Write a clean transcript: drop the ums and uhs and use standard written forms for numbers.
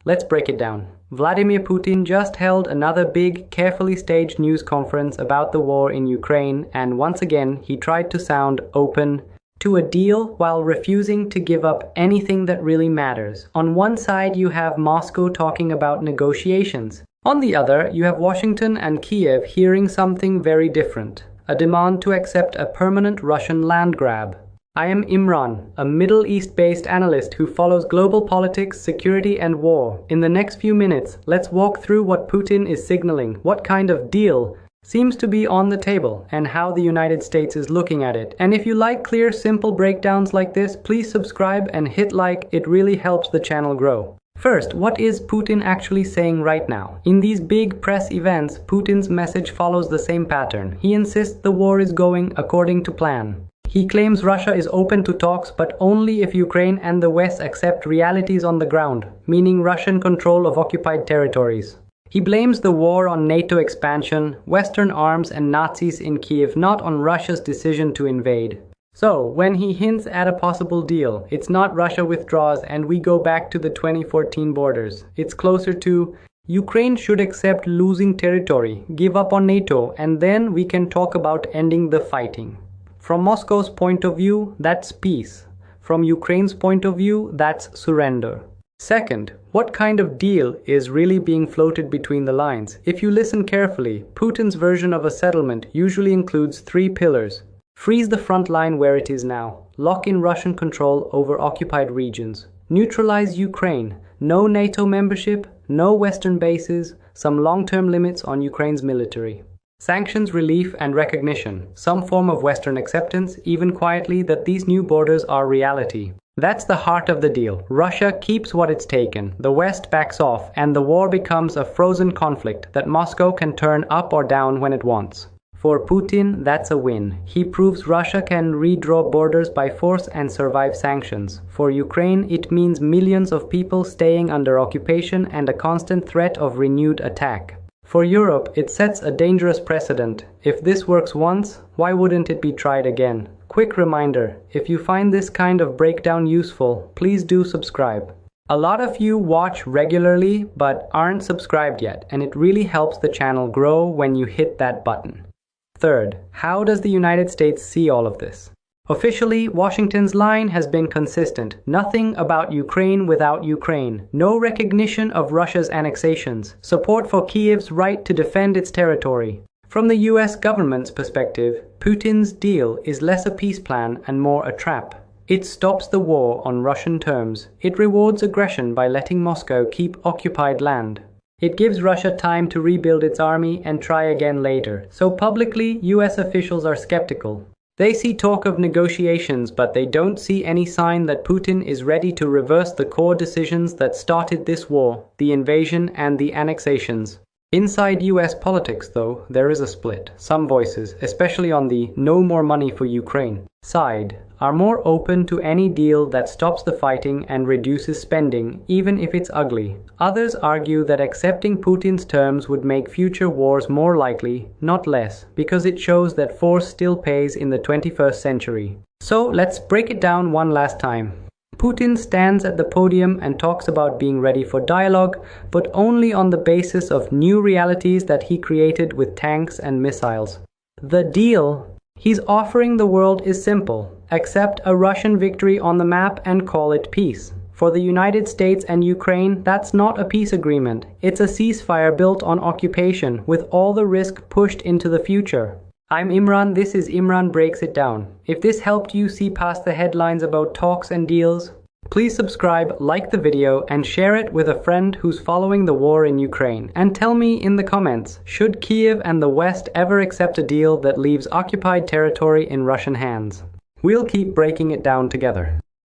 Let's break it down. Vladimir Putin just held another big, carefully staged news conference about the war in Ukraine, and once again he tried to sound open to a deal while refusing to give up anything that really matters. On one side you have Moscow talking about negotiations. On the other, you have Washington and Kiev hearing something very different, a demand to accept a permanent Russian land grab. I am Imran, a Middle East-based analyst who follows global politics, security and war. In the next few minutes, let's walk through what Putin is signaling, what kind of deal seems to be on the table, and how the United States is looking at it. And if you like clear, simple breakdowns like this, please subscribe and hit like. It really helps the channel grow. First, what is Putin actually saying right now? In these big press events, Putin's message follows the same pattern. He insists the war is going according to plan. He claims Russia is open to talks, but only if Ukraine and the West accept realities on the ground, meaning Russian control of occupied territories. He blames the war on NATO expansion, Western arms and Nazis in Kiev, not on Russia's decision to invade. So, when he hints at a possible deal, it's not Russia withdraws and we go back to the 2014 borders. It's closer to Ukraine should accept losing territory, give up on NATO, and then we can talk about ending the fighting. From Moscow's point of view, that's peace. From Ukraine's point of view, that's surrender. Second, what kind of deal is really being floated between the lines? If you listen carefully, Putin's version of a settlement usually includes 3 pillars. Freeze the front line where it is now. Lock in Russian control over occupied regions. Neutralize Ukraine. No NATO membership, no Western bases, some long-term limits on Ukraine's military. Sanctions, relief and recognition. Some form of Western acceptance, even quietly, that these new borders are reality. That's the heart of the deal. Russia keeps what it's taken, the West backs off, and the war becomes a frozen conflict that Moscow can turn up or down when it wants. For Putin, that's a win. He proves Russia can redraw borders by force and survive sanctions. For Ukraine, it means millions of people staying under occupation and a constant threat of renewed attack. For Europe, it sets a dangerous precedent. If this works once, why wouldn't it be tried again? Quick reminder, if you find this kind of breakdown useful, please do subscribe. A lot of you watch regularly but aren't subscribed yet, and it really helps the channel grow when you hit that button. Third, how does the United States see all of this? Officially, Washington's line has been consistent. Nothing about Ukraine without Ukraine. No recognition of Russia's annexations. Support for Kiev's right to defend its territory. From the US government's perspective, Putin's deal is less a peace plan and more a trap. It stops the war on Russian terms. It rewards aggression by letting Moscow keep occupied land. It gives Russia time to rebuild its army and try again later. So publicly, US officials are skeptical. They see talk of negotiations, but they don't see any sign that Putin is ready to reverse the core decisions that started this war, the invasion and the annexations. Inside US politics, though, there is a split. Some voices, especially on the "no more money for Ukraine" side, are more open to any deal that stops the fighting and reduces spending, even if it's ugly. Others argue that accepting Putin's terms would make future wars more likely, not less, because it shows that force still pays in the 21st century. So let's break it down one last time. Putin stands at the podium and talks about being ready for dialogue, but only on the basis of new realities that he created with tanks and missiles. The deal he's offering the world is simple. Accept a Russian victory on the map and call it peace. For the United States and Ukraine, that's not a peace agreement. It's a ceasefire built on occupation, with all the risk pushed into the future. I'm Imran, this is Imran Breaks It Down. If this helped you see past the headlines about talks and deals, please subscribe, like the video, and share it with a friend who's following the war in Ukraine. And tell me in the comments, should Kiev and the West ever accept a deal that leaves occupied territory in Russian hands? We'll keep breaking it down together.